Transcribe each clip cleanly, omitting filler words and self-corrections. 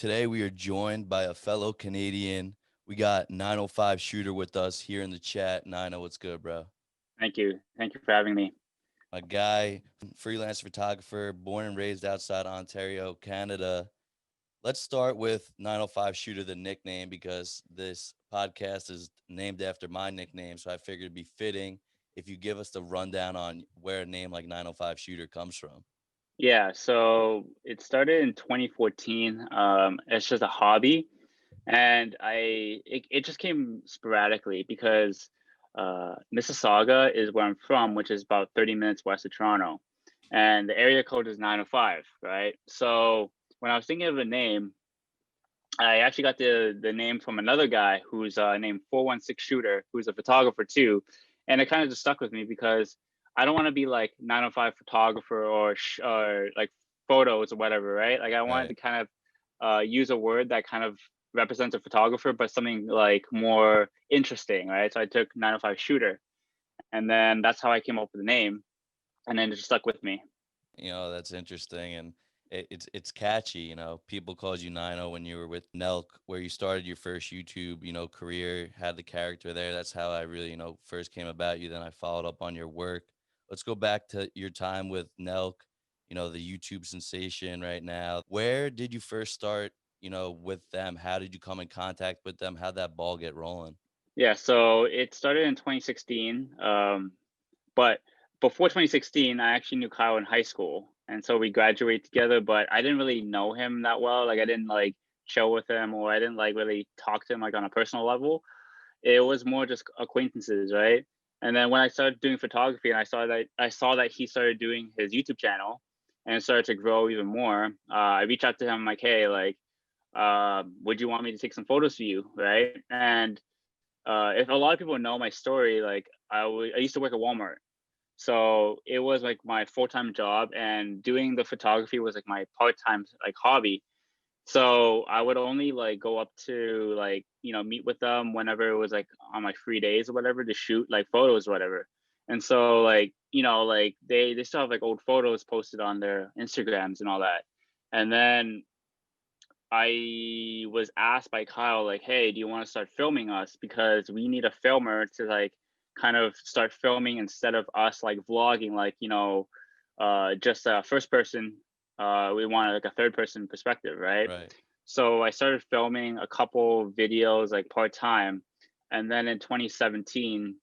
Today we are joined by a fellow Canadian. We got 905 Shooter with us here in the chat. Nino, what's good, bro? Thank you. Thank you for having me. A guy, freelance photographer, born and raised outside Ontario, Canada. Let's start with 905 Shooter, the nickname, because this podcast is named after my nickname. So I figured it'd be fitting if you give us the rundown on where a name like 905 Shooter comes from. Yeah, so it started in 2014. It's just a hobby, and it just came sporadically because Mississauga is where I'm from, which is about 30 minutes west of Toronto, and the area code is 905, right? So when I was thinking of a name, I actually got the name from another guy who's named 416 Shooter, who's a photographer too, and it kind of just stuck with me because I don't want to be like 905 photographer or like photos or whatever, right? Like I wanted Right. to kind of use a word that kind of represents a photographer, but something like more interesting, right? So I took 905 Shooter, and then that's how I came up with the name, and then it just stuck with me. That's interesting, and it's catchy. People called you Nino when you were with NELK, where you started your first YouTube, career, had the character there. That's how I really, first came about you. Then I followed up on your work. Let's go back to your time with NELK, the YouTube sensation right now. Where did you first start, with them? How did you come in contact with them? How'd that ball get rolling? Yeah, so it started in 2016. But before 2016, I actually knew Kyle in high school, and so we graduated together. But I didn't really know him that well. Like I didn't like chill with him, or I didn't like really talk to him like on a personal level. It was more just acquaintances, right? And then when I started doing photography, and I saw that he started doing his YouTube channel, and it started to grow even more. I reached out to him like, hey, like, would you want me to take some photos for you, right? And if a lot of people know my story, like I used to work at Walmart, so it was like my full-time job, and doing the photography was like my part-time like hobby. So I would only like go up to like, meet with them whenever it was like on my free days or whatever to shoot like photos or whatever. And so like, like they still have like old photos posted on their Instagrams and all that. And then I was asked by Kyle, like, hey, do you want to start filming us? Because we need a filmer to like kind of start filming instead of us like vlogging, like, just a first person. We wanted like a third person perspective, right? Right. So I started filming a couple videos like part time. And then in 2017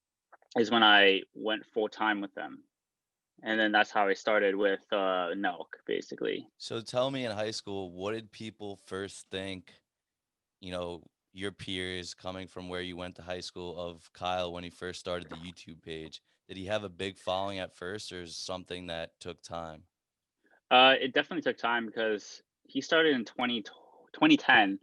is when I went full time with them. And then that's how I started with NELK, basically. So tell me, in high school, what did people first think, you know, your peers coming from where you went to high school, of Kyle when he first started the YouTube page? Did he have a big following at first, or is something that took time? It definitely took time because he started in 2010,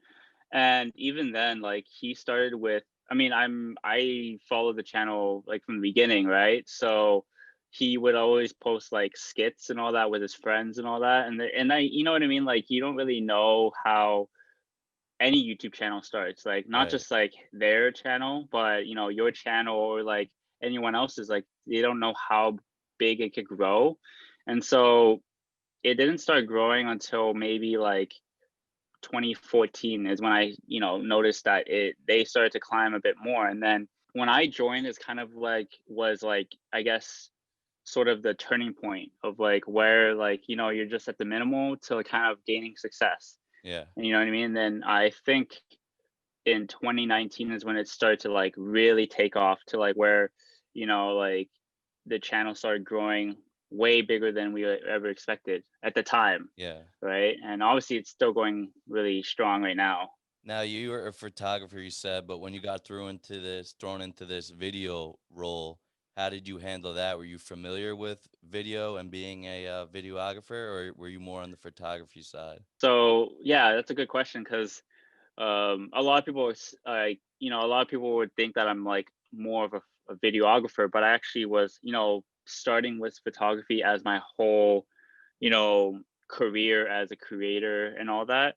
and even then, like he started with. I mean, I followed the channel like from the beginning, right? So he would always post like skits and all that with his friends and all that, and I, you know what I mean? Like you don't really know how any YouTube channel starts, like not Right. just like their channel, but your channel or like anyone else's. Like they don't know how big it could grow, and so it didn't start growing until maybe like 2014 is when I, noticed that they started to climb a bit more. And then when I joined, is kind of like was like I guess sort of the turning point of like where like you're just at the minimal to like kind of gaining success. Yeah. And you know what I mean? Then I think in 2019 is when it started to like really take off to like where like the channel started growing way bigger than we ever expected at the time, Yeah. right? And obviously it's still going really strong right now. Now, you were a photographer, you said, but when you got thrown into this video role, how did you handle that? Were you familiar with video and being a videographer, or were you more on the photography side? So yeah, that's a good question because a lot of people like a lot of people would think that I'm like more of a videographer, but I actually was starting with photography as my whole you know career as a creator and all that.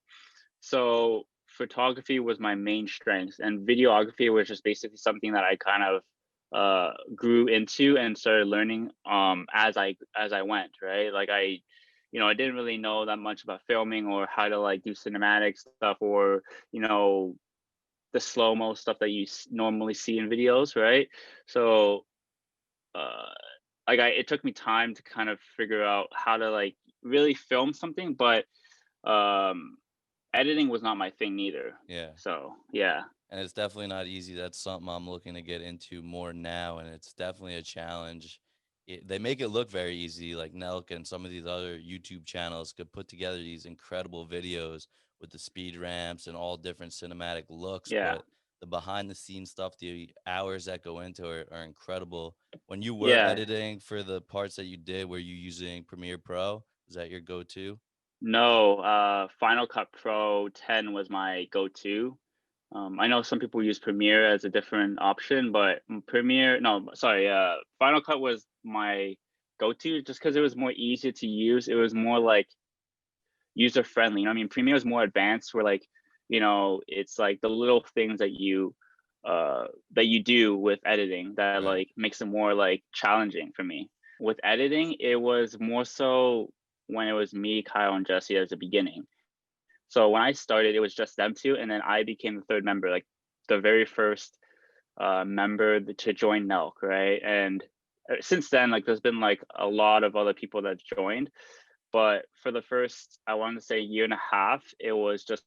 So photography was my main strength, and videography was just basically something that I kind of grew into and started learning as I went, right? Like I didn't really know that much about filming or how to like do cinematic stuff or you know the slow mo stuff that you normally see in videos, right? So uh, like it took me time to kind of figure out how to like really film something, but um, editing was not my thing neither. Yeah. So yeah, And it's definitely not easy. That's something I'm looking to get into more now, and it's definitely a challenge. They make it look very easy, like Nelk and some of these other YouTube channels could put together these incredible videos with the speed ramps and all different cinematic looks. yeah, But the behind the scenes stuff, the hours that go into it are incredible. When you were yeah. editing for the parts that you did, were you using Premiere Pro? Is that your go to? No, Final Cut Pro 10 was my go-to. I know some people use Premiere as a different option, but Premiere, no, sorry, Final Cut was my go-to just because it was more easier to use. It was more like user friendly. I mean, Premiere is more advanced where like, it's like the little things that you do with editing that Right. like makes it more like challenging for me. With editing, it was more so when it was me, Kyle, and Jesse as the beginning. So when I started, it was just them two, and then I became the third member, like the very first member to join NELK, right? And since then, like there's been like a lot of other people that joined, but for the first, I want to say year and a half, it was just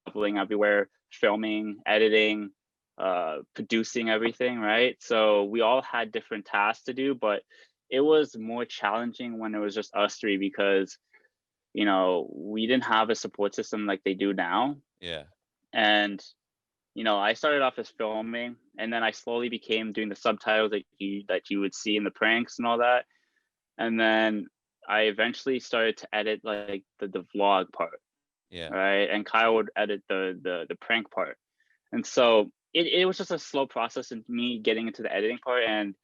traveling everywhere, filming, editing, producing everything, right? So we all had different tasks to do, but it was more challenging when it was just us three because we didn't have a support system like they do now. Yeah. And I started off as filming, and then I slowly became doing the subtitles that you would see in the pranks and all that. And then I eventually started to edit like the vlog part, Yeah. right? And Kyle would edit the prank part. And so it was just a slow process in me getting into the editing part. And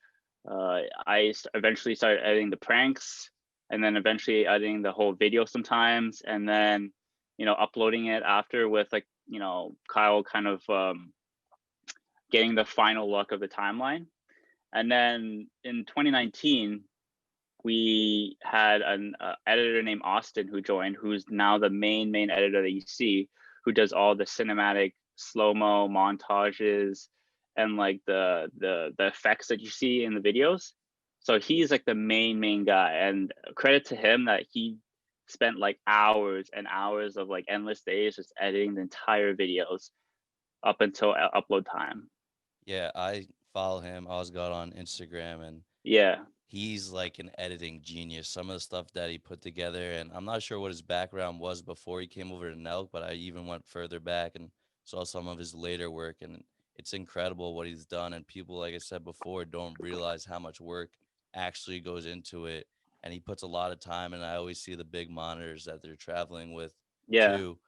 eventually started editing the pranks, and then eventually editing the whole video sometimes, and then uploading it after with like Kyle kind of getting the final look of the timeline. And then in 2019 we had an editor named Austin who joined, who's now the main editor that you see, who does all the cinematic slow mo montages and like the effects that you see in the videos. So he's like the main guy, and credit to him that he spent like hours and hours of like endless days just editing the entire videos up until upload time. Yeah. I follow him. I was got on Instagram, and Yeah, he's like an editing genius. Some of the stuff that he put together, and I'm not sure what his background was before he came over to Nelk, but I even went further back and saw some of his later work, and it's incredible what he's done. And people, like I said before, don't realize how much work actually goes into it. And he puts a lot of time, and I always see the big monitors that they're traveling with yeah, too.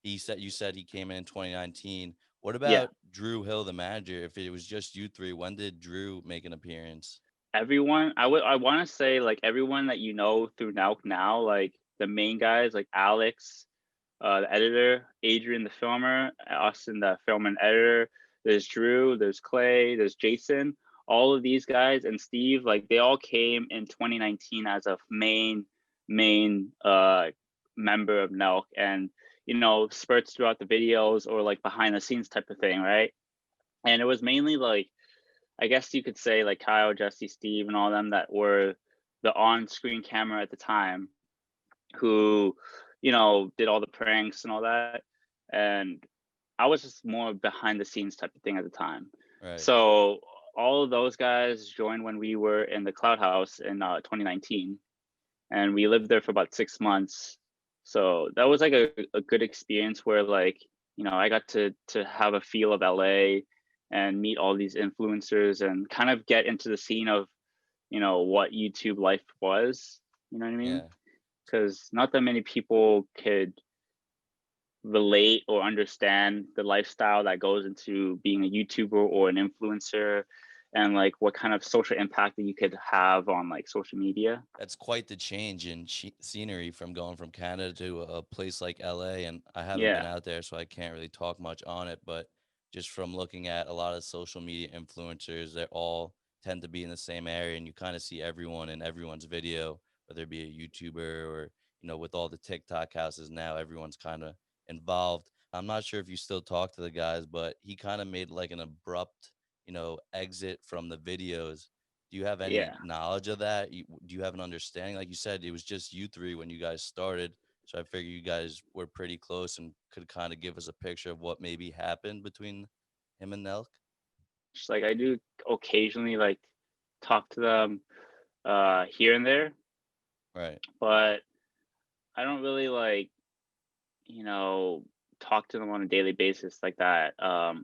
You said he came in 2019. What yeah. about Drew Hill, the manager? If it was just you three, when did Drew make an appearance? Everyone, I want to say like everyone that through now, like the main guys like Alex, the editor, Adrian the filmer, Austin the film and editor, there's Drew, there's Clay, there's Jason, all of these guys, and Steve, like they all came in 2019 as a main member of NELK, and spurts throughout the videos or like behind the scenes type of thing, right? And it was mainly like, I guess you could say like Kyle, Jesse, Steve, and all them that were the on-screen camera at the time, who, did all the pranks and all that. And I was just more behind the scenes type of thing at the time. Right. So all of those guys joined when we were in the Cloud House in 2019, and we lived there for about 6 months. So that was like a good experience where like I got to have a feel of LA and meet all these influencers and kind of get into the scene of what YouTube life was. You know what I mean? Yeah. Because not that many people could relate or understand the lifestyle that goes into being a YouTuber or an influencer, and like what kind of social impact that you could have on like social media. That's quite the change in scenery from going from Canada to a place like LA. And I haven't been Yeah, out there, so I can't really talk much on it. But just from looking at a lot of social media influencers, they all tend to be in the same area, and you kind of see everyone in everyone's video, whether it be a YouTuber or, with all the TikTok houses now, everyone's kind of involved. I'm not sure if you still talk to the guys, but he kind of made like an abrupt, exit from the videos. Do you have any Yeah. knowledge of that? Do you have an understanding? Like you said, it was just you three when you guys started. So I figure you guys were pretty close and could kind of give us a picture of what maybe happened between him and Nelk. Just like I do occasionally like talk to them here and there, Right. but I don't really like, you know, talk to them on a daily basis like that.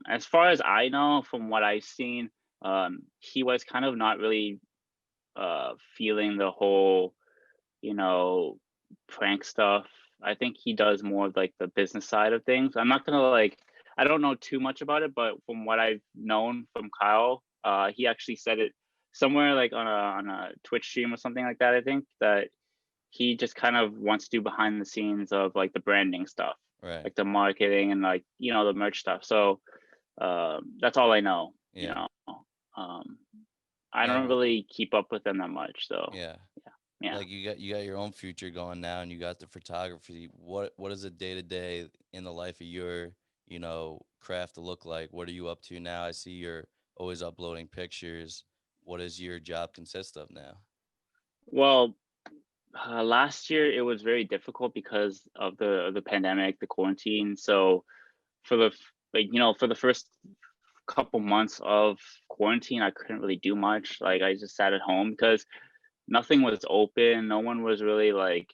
As far as I know, from what I've seen, he was kind of not really feeling the whole, you know, prank stuff. I think he does more of like the business side of things. I'm not gonna like, I don't know too much about it, but from what I've known from Kyle, he actually said it somewhere like on a Twitch stream or something like that. I think that he just kind of wants to do behind the scenes of like the branding stuff, Right. like the marketing and like the merch stuff. So that's all I know. Yeah. Um, I Yeah. don't really keep up with them that much. So Yeah. yeah. Like you got your own future going now and you got the photography. What is a day to day in the life of your, craft to look like? What are you up to now? I see you're always uploading pictures. What does your job consist of now? Well, last year it was very difficult because of the pandemic, the quarantine. So for the like for the first couple months of quarantine, I couldn't really do much. Like I just sat at home because nothing was open. No one was really like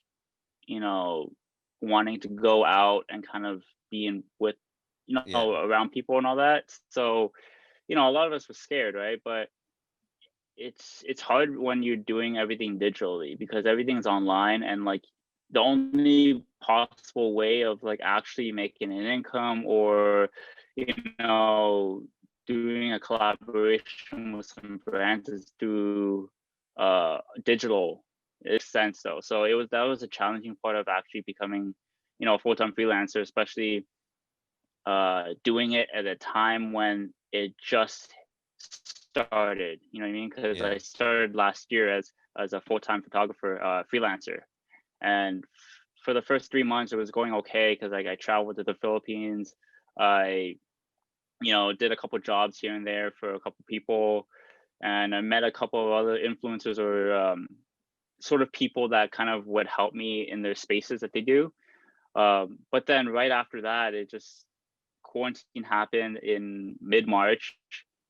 you know wanting to go out and kind of be in with Yeah. around people and all that. So a lot of us were scared, right? But it's hard when you're doing everything digitally because everything's online and like the only possible way of like actually making an income or you know doing a collaboration with some brands is through digital sense though. So that was a challenging part of actually becoming a full-time freelancer, especially doing it at a time when it just started. You know what I mean? Because Yeah. I started last year as a full time photographer, freelancer, and for the first 3 months it was going okay because like I traveled to the Philippines. I did a couple jobs here and there for a couple people, and I met a couple of other influencers or sort of people that kind of would help me in their spaces that they do. But then right after that, it just quarantine happened in mid March,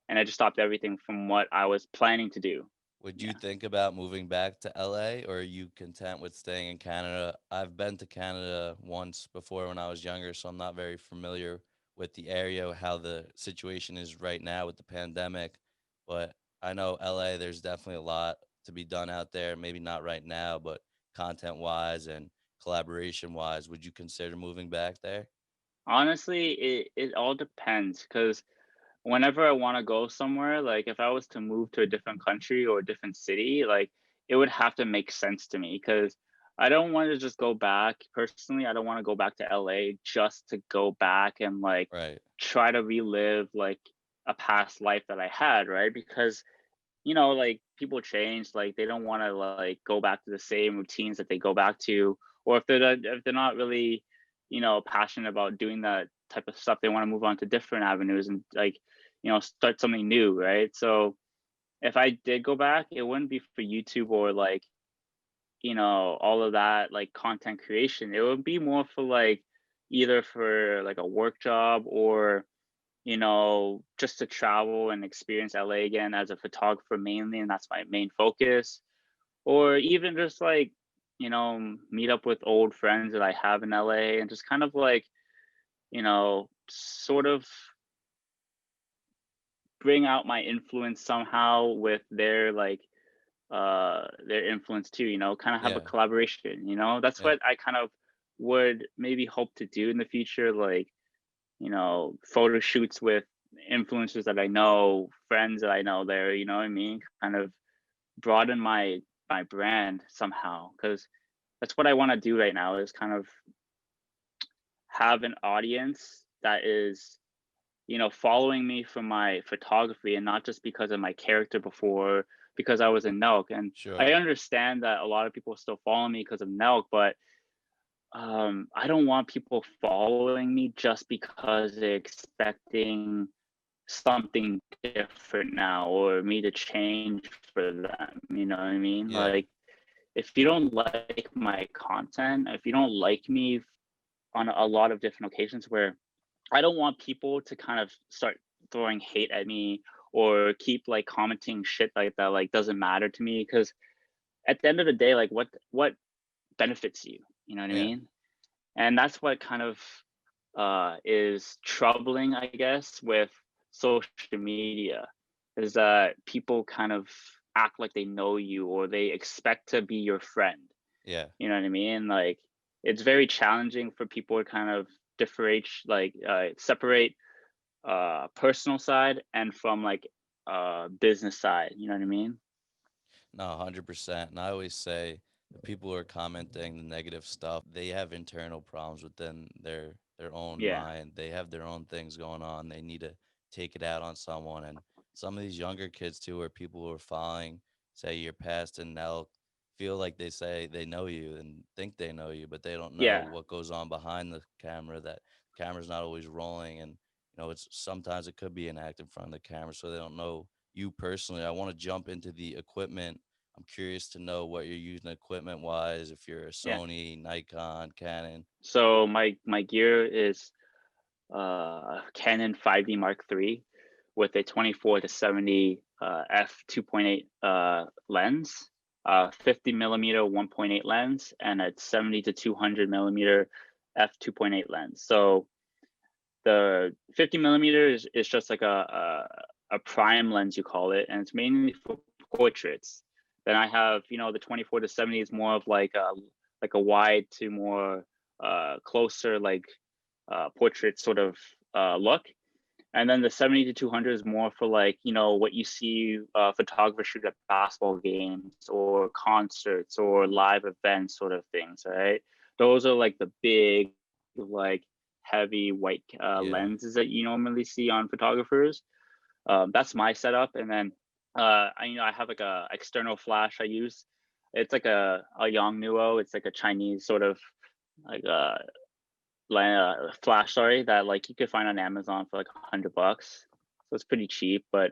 and I just stopped everything from what I was planning to do. Would you Yeah. think about moving back to LA or are you content with staying in Canada? I've been to Canada once before when I was younger, so I'm not very familiar with the area, how the situation is right now with the pandemic. But I know LA, there's definitely a lot to be done out there. Maybe not right now, but content wise and collaboration wise, would you consider moving back there? Honestly, it all depends because whenever I want to go somewhere, like if I was to move to a different country or a different city, like it would have to make sense to me because I don't want to just go back. Personally, I don't want to go back to LA just to go back and like Right. try to relive like a past life that I had, right? Because like people change, like they don't want to like go back to the same routines that they go back to, or if they're not really, passionate about doing that type of stuff, they want to move on to different avenues and like, start something new, right? So if I did go back, it wouldn't be for YouTube or like, all of that like content creation. It would be more for like either for like a work job or just to travel and experience LA again as a photographer mainly, and that's my main focus. Or even just like, meet up with old friends that I have in LA and just kind of like, sort of bring out my influence somehow with their influence too, kind of have a Yeah. collaboration, that's Yeah. what I kind of would maybe hope to do in the future, like photo shoots with influencers that I know, friends that I know there, you know what I mean? Kind of broaden my brand somehow because that's what I want to do right now is kind of have an audience that is, following me for my photography and not just because of my character before because I was in NELK. And I Sure. understand that a lot of people still follow me because of NELK, but I don't want people following me just because they're expecting something different now or me to change for them. You know what I mean? Yeah. Like, if you don't like my content, if you don't like me on a lot of different occasions, where I don't want people to kind of start throwing hate at me or keep like commenting shit like that, like doesn't matter to me, because at the end of the day, like what benefits you? You know what I Yeah. mean? And that's what kind of is troubling, I guess, with social media, is that people kind of act like they know you or they expect to be your friend. Yeah. You know what I mean? Like, it's very challenging for people to kind of differentiate, like separate personal side and from like business side. You know what I mean? No, 100%. And I always say the people who are commenting the negative stuff, they have internal problems within their own Yeah, mind. They have their own things going on. They need to take it out on someone. And some of these younger kids too, or people who are following, say your past and now feel like they say they know you and think they know you, but they don't know yeah, what goes on behind the camera, that the camera's not always rolling. And it's sometimes it could be an act in front of the camera, so they don't know you personally. I want to jump into the equipment. I'm curious to know what you're using equipment wise, if you're a yeah. Sony, Nikon, Canon. So my gear is Canon 5D Mark III with a 24 to 70 f 2.8 lens, 50 millimeter 1.8 lens, and a 70 to 200 millimeter f 2.8 lens. So the 50 millimeter is just like a prime lens, you call it, and it's mainly for portraits. Then I have, the 24 to 70 is more of like a wide to more closer, like portrait sort of look. And then the 70 to 200 is more for like, what you see photographers shoot at basketball games or concerts or live events sort of things, right? Those are like the big, like heavy white Yeah. lenses that you normally see on photographers. That's my setup. And then I have like a external flash I use. It's like a Yongnuo. It's like a Chinese sort of like flash, sorry, that like you could find on Amazon for like $100. So it's pretty cheap, but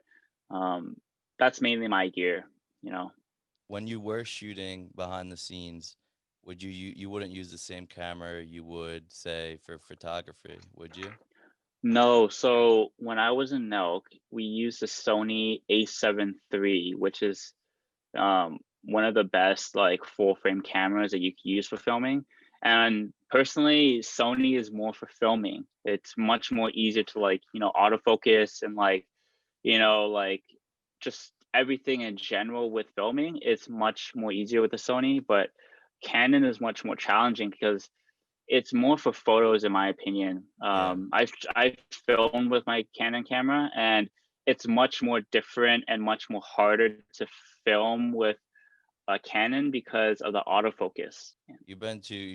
um, that's mainly my gear, you know. When you were shooting behind the scenes, would you wouldn't use the same camera you would say for photography, would you? No, so when I was in NELK, we used the Sony A7 III, which is one of the best like full frame cameras that you can use for filming. And personally, Sony is more for filming. It's much more easier to like, autofocus and like just everything in general with filming. It's much more easier with the Sony, but Canon is much more challenging because it's more for photos, in my opinion. Yeah. I've filmed with my Canon camera, and it's much more different and much more harder to film with a Canon because of the autofocus. You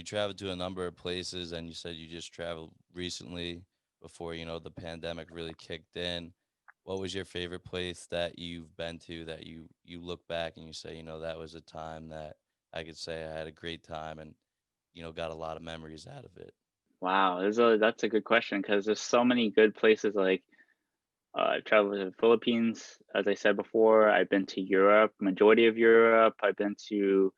traveled to a number of places, and you said you just traveled recently before, the pandemic really kicked in. What was your favorite place that you've been to that you look back and you say, that was a time that I could say I had a great time and, got a lot of memories out of it? Wow, that's a good question because there's so many good places. Like I've traveled to the Philippines, as I said before. I've been to Europe, majority of Europe. I've been to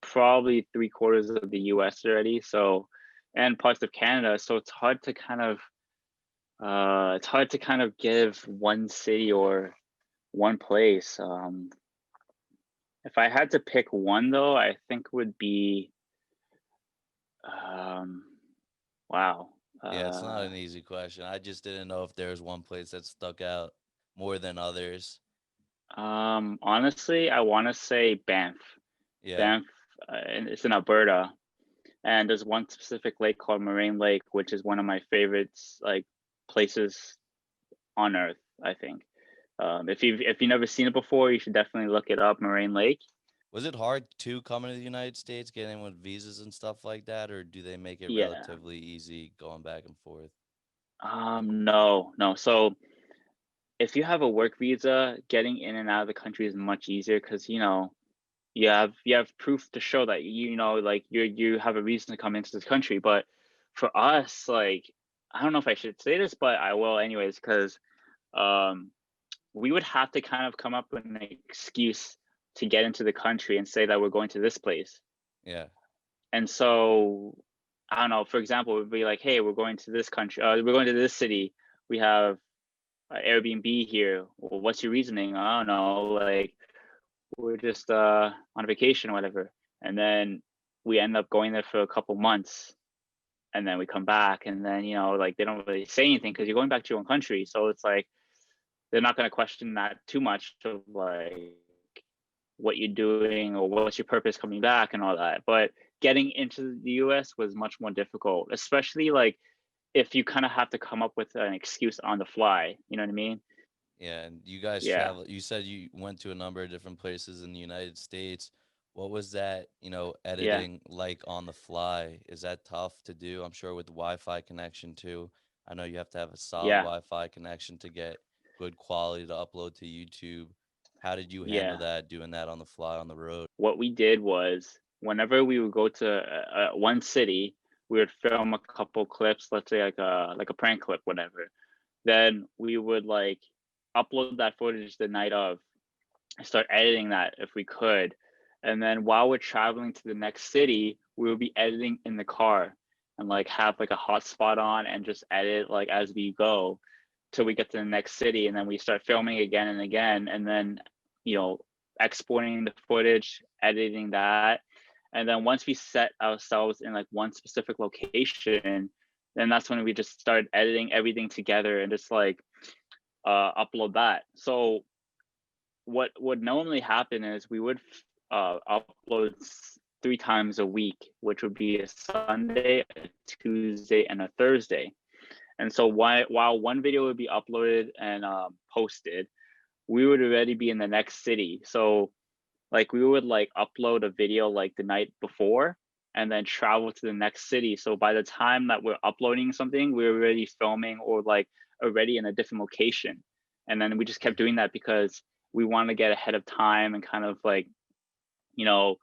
probably three quarters of the U.S. already. So, and parts of Canada. So it's hard to kind of give one city or one place. If I had to pick one though, I think would be um, wow. Yeah, it's not Uh, an easy question. I just didn't know if there was one place that stuck out more than others. Honestly, I want to say Banff. Yeah. Banff, and it's in Alberta, and there's one specific lake called Moraine Lake, which is one of my favorites, like places on Earth. I think. If you've never seen it before, you should definitely look it up. Moraine Lake. Was it hard to come into the United States, getting with visas and stuff like that, or do they make it Yeah. relatively easy going back and forth? No, no. So if you have a work visa, getting in and out of the country is much easier because you have proof to show that like you have a reason to come into this country. But for us, like, I don't know if I should say this, but I will anyways, because um we would have to kind of come up with an excuse to get into the country and say that we're going to this place. Yeah. And so, I don't know, for example, we'd be like, hey, we're going to this country, we're going to this city. We have Airbnb here. Well, what's your reasoning? I don't know, like, we're just on vacation or whatever. And then we end up going there for a couple months, and then we come back, and then like, they don't really say anything because you're going back to your own country. So it's like they're not going to question that too much of like what you're doing or what's your purpose coming back and all that. But getting into the US was much more difficult, especially like if you kind of have to come up with an excuse on the fly. You know what I mean? Yeah, and you guys Yeah. travel. You said you went to a number of different places in the United States. What was that, Yeah. editing like on the fly? Is that tough to do? I'm sure with the Wi-Fi connection too. I know you have to have a solid Yeah. Wi-Fi connection to get good quality to upload to YouTube. How did you handle Yeah. that, doing that on the fly on the road? What we did was whenever we would go to one city, we would film a couple clips, let's say like a prank clip, whatever. Then we would like upload that footage the night of, start editing that if we could. And then while we're traveling to the next city, we will be editing in the car and like have like a hotspot on and just edit like as we go till we get to the next city. And then we start filming again and again. And then, you know, exporting the footage, editing that. And then once we set ourselves in like one specific location, then that's when we just start editing everything together and just like upload that. So what would normally happen is we would upload 3 times a week, which would be a Sunday, a Tuesday, and a Thursday. And so while one video would be uploaded and posted, we would already be in the next city. So like we would like upload a video like the night before and then travel to the next city. So by the time that we're uploading something, we're already filming or like already in a different location. And then we just kept doing that because we want to get ahead of time and kind of like, you know,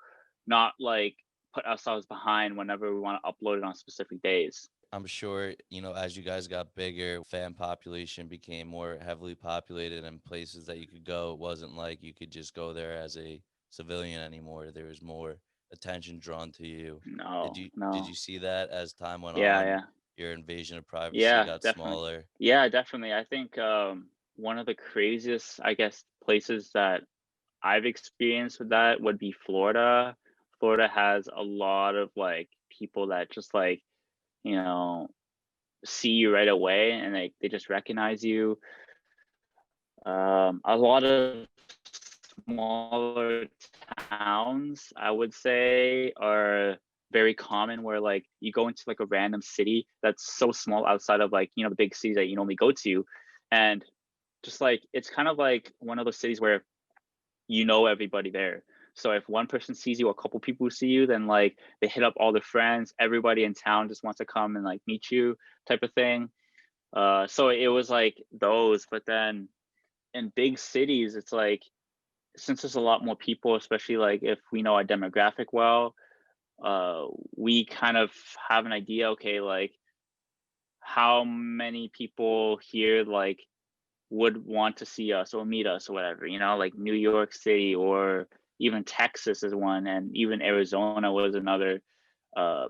not like put ourselves behind whenever we want to upload it on specific days. I'm sure, as you guys got bigger, fan population became more heavily populated and places that you could go. It wasn't like you could just go there as a civilian anymore. There was more attention drawn to you. Did No, you did no. you see that as time went Yeah, on, yeah. your invasion of privacy Yeah, got definitely. smaller? Yeah, definitely. I think one of the craziest, I guess, places that I've experienced with that would be Florida. Florida has a lot of like people that just like, you know, see you right away and they just recognize you. A lot of smaller towns, I would say, are very common where like you go into like a random city that's so small outside of like, the big cities that you normally go to. And just like it's kind of like one of those cities where everybody there. So if one person sees you, a couple people see you, then like they hit up all their friends. Everybody in town just wants to come and like meet you, type of thing. So it was like those, but then in big cities, it's like since there's a lot more people, especially like if we know our demographic well, uh, we kind of have an idea. Okay, like how many people here like would want to see us or meet us or whatever, like New York City or even Texas is one, and even Arizona was another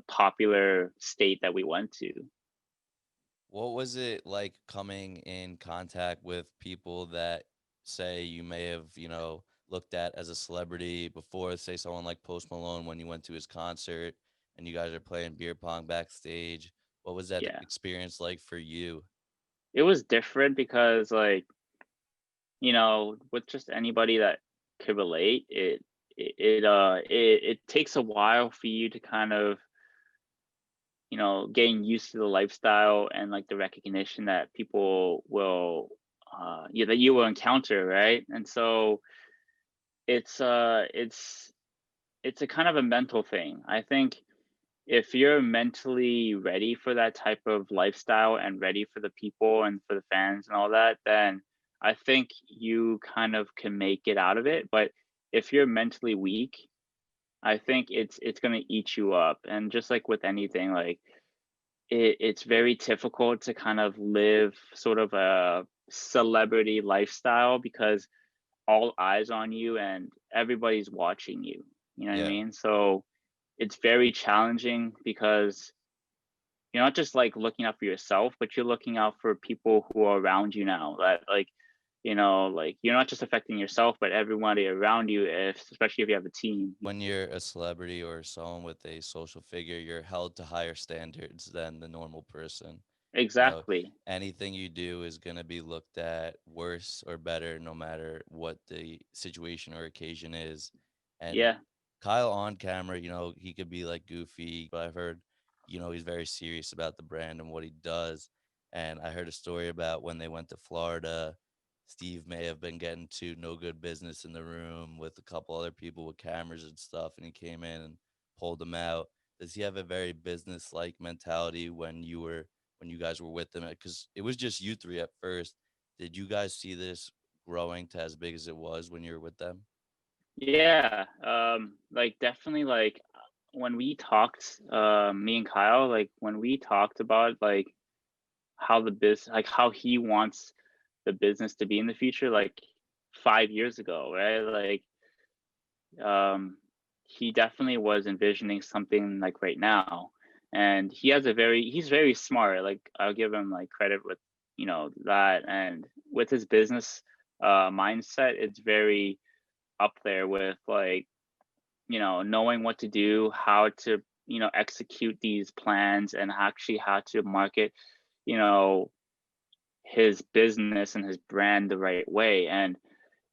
popular state that we went to. What was it like coming in contact with people that say you may have, looked at as a celebrity before, say someone like Post Malone when you went to his concert and you guys are playing beer pong backstage? What was that Yeah, experience like for you? it was different because like, with just anybody that could relate, it takes a while for you to kind of, getting used to the lifestyle and like the recognition that people will yeah, that you will encounter, right? And so it's uh it's it's a kind of a mental thing. I think if you're mentally ready for that type of lifestyle and ready for the people and for the fans and all that, then I think you kind of can make it out of it. But if you're mentally weak, I think it's gonna eat you up. And just like with anything, like it's very difficult to kind of live sort of a celebrity lifestyle because all eyes on you and everybody's watching you. You know what I Yeah. mean? So it's very challenging because you're not just like looking out for yourself, but you're looking out for people who are around you now. That like, like you're not just affecting yourself, but everybody around you, if especially if you have a team. When you're a celebrity or someone with a social figure, you're held to higher standards than the normal person. You know, Exactly. anything you do is going to be looked at worse or better no matter what the situation or occasion is. And Yeah. Kyle on camera, he could be like goofy, but I've heard, he's very serious about the brand and what he does. And I heard a story about when they went to Florida. Steve may have been getting to no good business in the room with a couple other people with cameras and stuff, and he came in and pulled them out. Does he have a very business like mentality when you guys were with them? Because it was just you three at first. Did you guys see this growing to as big as it was when you were with them? Yeah. Like definitely like when we talked, me and Kyle, like when we talked about like how the business like how he wants the business to be in the future, like 5 years ago, right? Like um he definitely was envisioning something like right now. And he's very smart. Like I'll give him like credit with, that. And with his business mindset, it's very up there with like, knowing what to do, how to, execute these plans and actually how to market, you know, his business and his brand the right way. And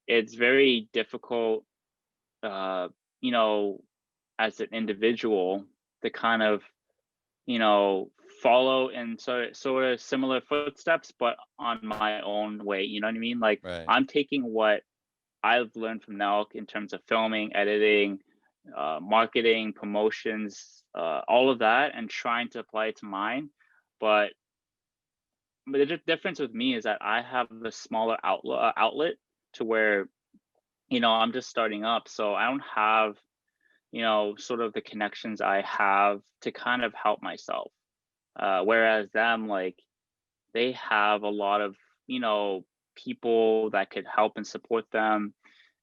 it's very difficult, uh, you know, as an individual to kind of, you know, follow in sort of similar footsteps, but on my own way. You know what I mean? Like Right. I'm taking what I've learned from NELK in terms of filming, editing, marketing, promotions, all of that, and trying to apply it to mine. But the difference with me is that I have the smaller outlet to where, I'm just starting up, so I don't have, sort of the connections I have to kind of help myself. Whereas them, like they have a lot of, people that could help and support them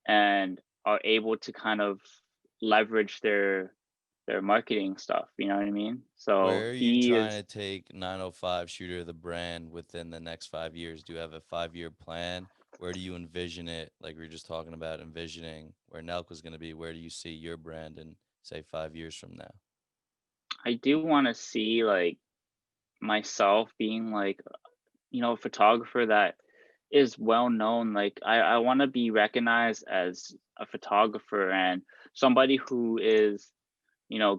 and are able to kind of leverage their marketing stuff, you know what I mean? So Where are you he trying is to take 905 Shooter the brand within the next 5 years? Do you have a 5 year plan? Where do you envision it? Like we were just talking about envisioning where Nelk was going to be. Where do you see your brand in, say, 5 years from now? I do want to see like myself being like, a photographer that is well known. Like I want to be recognized as a photographer and somebody who is,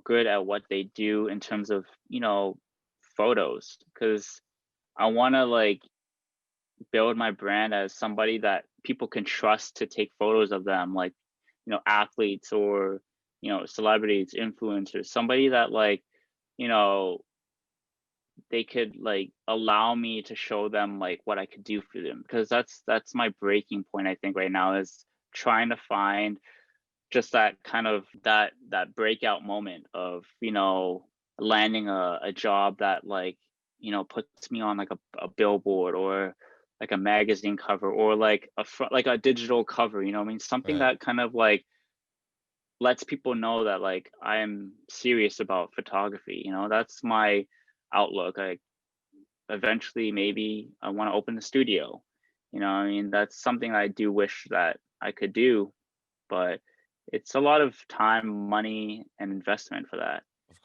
good at what they do in terms of, photos. Because I want to like build my brand as somebody that people can trust to take photos of them, like, athletes or, celebrities, influencers, somebody that like, you know, they could like allow me to show them like what I could do for them, because that's my breaking point I think right now, is trying to find just that kind of that breakout moment of, landing a job that like, puts me on like a billboard or like a magazine cover or like like a digital cover, I mean, something Right. that kind of like lets people know that like I am serious about photography. That's my outlook. Like eventually maybe I want to open a studio. I mean, that's something I do wish that I could do, but it's a lot of time, money, and investment for that. Of course.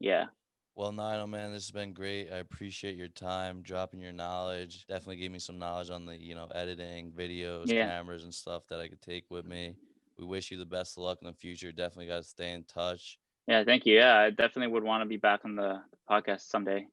Yeah. Well, Nino, man, this has been great. I appreciate your time, dropping your knowledge. Definitely gave me some knowledge on the, editing, videos, Yeah. cameras, and stuff that I could take with me. We wish you the best of luck in the future. Definitely got to stay in touch. Yeah. Thank you. Yeah. I definitely would want to be back on the podcast someday.